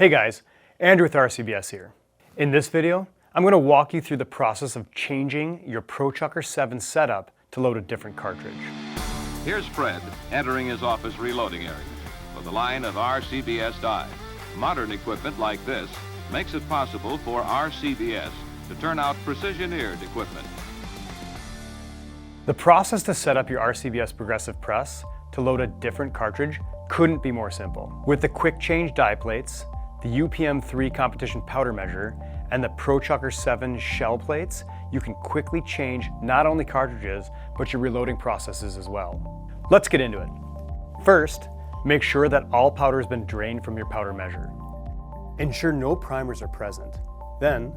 Hey guys, Andrew with RCBS here. In this video, I'm going to walk you through the process of changing your ProChucker 7 setup to load a different cartridge. Here's Fred entering his office reloading area with a line of RCBS dies. Modern equipment like this makes it possible for RCBS to turn out precision-eared equipment. The process to set up your RCBS progressive press to load a different cartridge couldn't be more simple. With the quick change die plates, the UPM3 competition powder measure, and the ProChucker 7 shell plates, you can quickly change not only cartridges, but your reloading processes as well. Let's get into it. First, make sure that all powder has been drained from your powder measure. Ensure no primers are present. Then,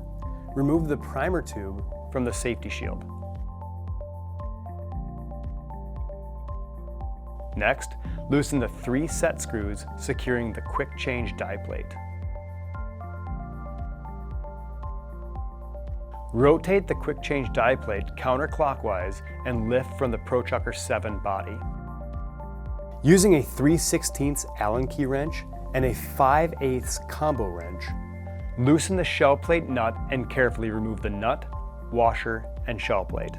remove the primer tube from the safety shield. Next, loosen the 3 set screws securing the quick change die plate. Rotate the quick change die plate counterclockwise and lift from the ProChucker 7 body. Using a 3/16 Allen key wrench and a 5/8 combo wrench, loosen the shell plate nut and carefully remove the nut, washer, and shell plate.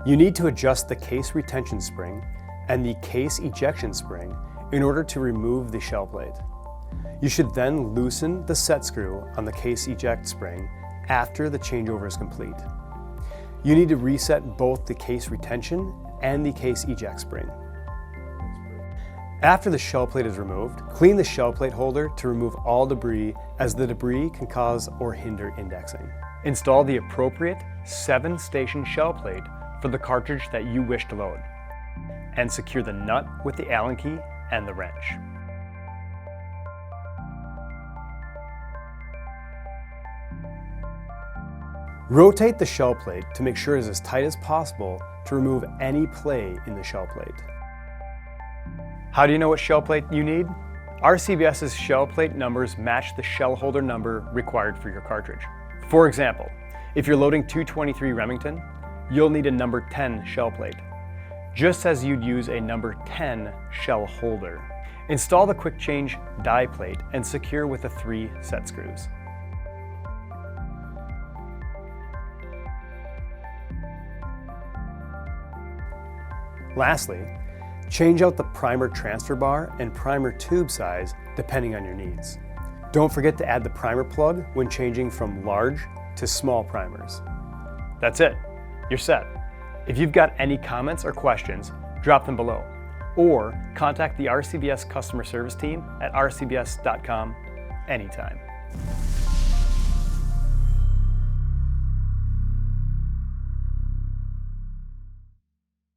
You need to adjust the case retention spring and the case ejection spring in order to remove the shell plate. You should then loosen the set screw on the case eject spring after the changeover is complete. You need to reset both the case retention and the case eject spring. After the shell plate is removed, clean the shell plate holder to remove all debris, as the debris can cause or hinder indexing. Install the appropriate 7-station shell plate for the cartridge that you wish to load, and secure the nut with the Allen key and the wrench. Rotate the shell plate to make sure it is as tight as possible to remove any play in the shell plate. How do you know what shell plate you need? RCBS's shell plate numbers match the shell holder number required for your cartridge. For example, if you're loading 223 Remington, you'll need a number 10 shell plate, just as you'd use a number 10 shell holder. Install the quick change die plate and secure with the 3 set screws. Lastly, change out the primer transfer bar and primer tube size depending on your needs. Don't forget to add the primer plug when changing from large to small primers. That's it, you're set. If you've got any comments or questions, drop them below, or contact the RCBS customer service team at rcbs.com anytime.